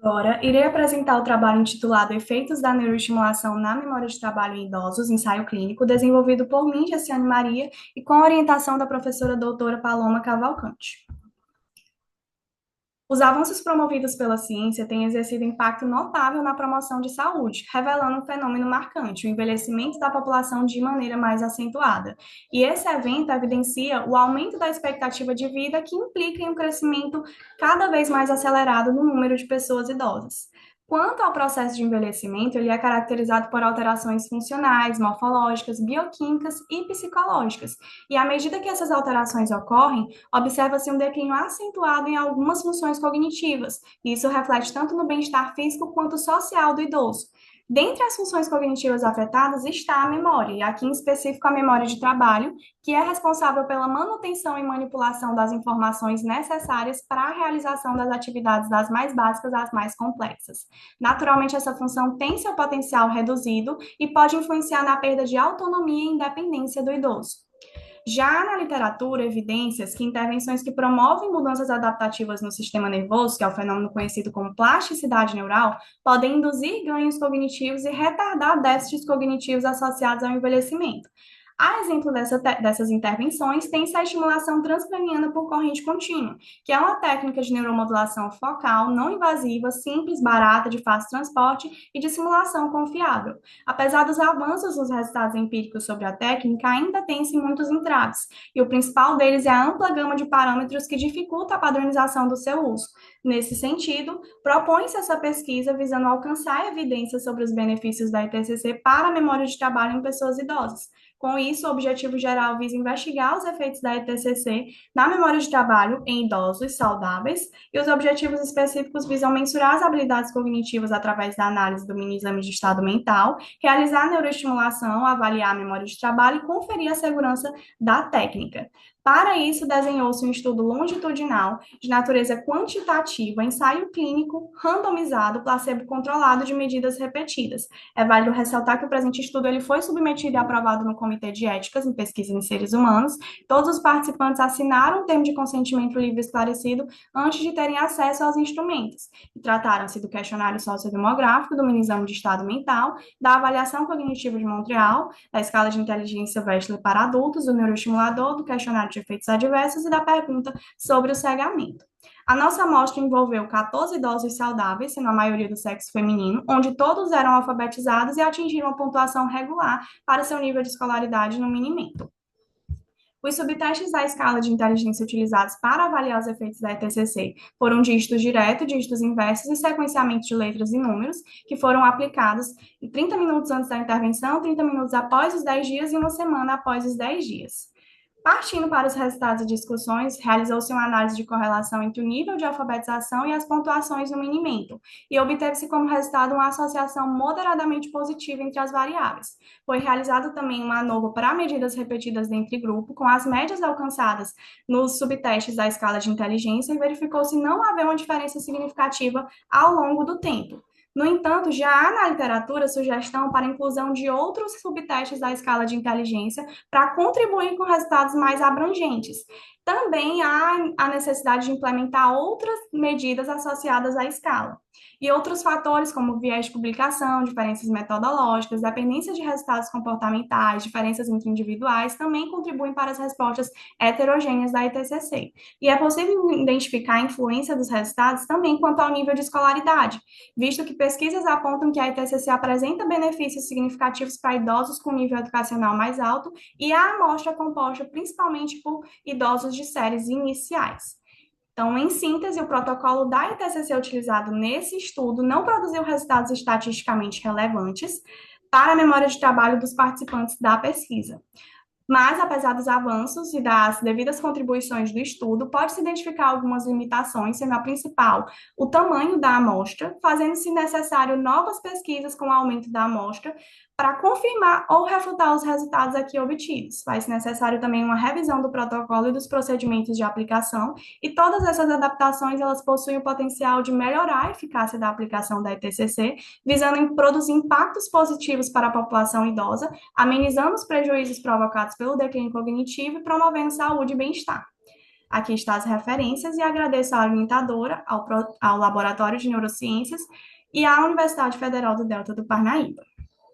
Agora, irei apresentar o trabalho intitulado Efeitos da Neuroestimulação na Memória de Trabalho em Idosos, ensaio clínico, desenvolvido por mim, Jaciane Maria, e com a orientação da professora doutora Paloma Cavalcante. Os avanços promovidos pela ciência têm exercido impacto notável na promoção de saúde, revelando um fenômeno marcante, o envelhecimento da população de maneira mais acentuada. E esse evento evidencia o aumento da expectativa de vida, que implica em um crescimento cada vez mais acelerado no número de pessoas idosas. Quanto ao processo de envelhecimento, ele é caracterizado por alterações funcionais, morfológicas, bioquímicas e psicológicas. E à medida que essas alterações ocorrem, observa-se um declínio acentuado em algumas funções cognitivas, e isso reflete tanto no bem-estar físico quanto social do idoso. Dentre as funções cognitivas afetadas está a memória, e aqui em específico a memória de trabalho, que é responsável pela manutenção e manipulação das informações necessárias para a realização das atividades das mais básicas às mais complexas. Naturalmente, essa função tem seu potencial reduzido e pode influenciar na perda de autonomia e independência do idoso. Já há na literatura evidências que intervenções que promovem mudanças adaptativas no sistema nervoso, que é o fenômeno conhecido como plasticidade neural, podem induzir ganhos cognitivos e retardar déficits cognitivos associados ao envelhecimento. A exemplo dessas intervenções, tem-se a estimulação transcraniana por corrente contínua, que é uma técnica de neuromodulação focal, não invasiva, simples, barata, de fácil transporte e de simulação confiável. Apesar dos avanços nos resultados empíricos sobre a técnica, ainda tem-se muitos entraves, e o principal deles é a ampla gama de parâmetros que dificulta a padronização do seu uso. Nesse sentido, propõe-se essa pesquisa visando alcançar evidências sobre os benefícios da ITCC para a memória de trabalho em pessoas idosas. Com isso, o objetivo geral visa investigar os efeitos da ITCC na memória de trabalho em idosos saudáveis, e os objetivos específicos visam mensurar as habilidades cognitivas através da análise do mini-exame de estado mental, realizar a neuroestimulação, avaliar a memória de trabalho e conferir a segurança da técnica. Para isso, desenhou-se um estudo longitudinal de natureza quantitativa, ensaio clínico, randomizado, placebo-controlado de medidas repetidas. É válido ressaltar que o presente estudo ele foi submetido e aprovado no Comitê de Éticas em Pesquisa em Seres Humanos. Todos os participantes assinaram um termo de consentimento livre e esclarecido antes de terem acesso aos instrumentos. E trataram-se do questionário sociodemográfico, do mini-exame de estado mental, da avaliação cognitiva de Montreal, da escala de inteligência Wechsler para adultos, do neuroestimulador, do questionário de efeitos adversos e da pergunta sobre o cegamento. A nossa amostra envolveu 14 idosos saudáveis, sendo a maioria do sexo feminino, onde todos eram alfabetizados e atingiram a pontuação regular para seu nível de escolaridade no Minimento. Os subtestes da escala de inteligência utilizados para avaliar os efeitos da ETCC foram dígitos direto, dígitos inversos e sequenciamento de letras e números, que foram aplicados em 30 minutos antes da intervenção, 30 minutos após os 10 dias e uma semana após os 10 dias. Partindo para os resultados e discussões, realizou-se uma análise de correlação entre o nível de alfabetização e as pontuações no Minimento, e obteve-se como resultado uma associação moderadamente positiva entre as variáveis. Foi realizado também um ANOVA para medidas repetidas dentre grupo, com as médias alcançadas nos subtestes da escala de inteligência, e verificou-se não haver uma diferença significativa ao longo do tempo. No entanto, já há na literatura sugestão para a inclusão de outros subtestes da escala de inteligência para contribuir com resultados mais abrangentes. Também há a necessidade de implementar outras medidas associadas à escala. E outros fatores, como viés de publicação, diferenças metodológicas, dependência de resultados comportamentais, diferenças entre individuais, também contribuem para as respostas heterogêneas da ITCC. E é possível identificar a influência dos resultados também quanto ao nível de escolaridade, visto que pesquisas apontam que a ITCC apresenta benefícios significativos para idosos com nível educacional mais alto, e a amostra é composta principalmente por idosos de séries iniciais. Então, em síntese, o protocolo da ITCC utilizado nesse estudo não produziu resultados estatisticamente relevantes para a memória de trabalho dos participantes da pesquisa. Mas, apesar dos avanços e das devidas contribuições do estudo, pode-se identificar algumas limitações, sendo a principal o tamanho da amostra, fazendo-se necessário novas pesquisas com o aumento da amostra para confirmar ou refutar os resultados aqui obtidos. Vai-se necessário também uma revisão do protocolo e dos procedimentos de aplicação, e todas essas adaptações elas possuem o potencial de melhorar a eficácia da aplicação da ETCC, visando produzir impactos positivos para a população idosa, amenizando os prejuízos provocados pelo declínio cognitivo e promovendo saúde e bem-estar. Aqui estão as referências e agradeço à orientadora, ao Laboratório de Neurociências e à Universidade Federal do Delta do Parnaíba.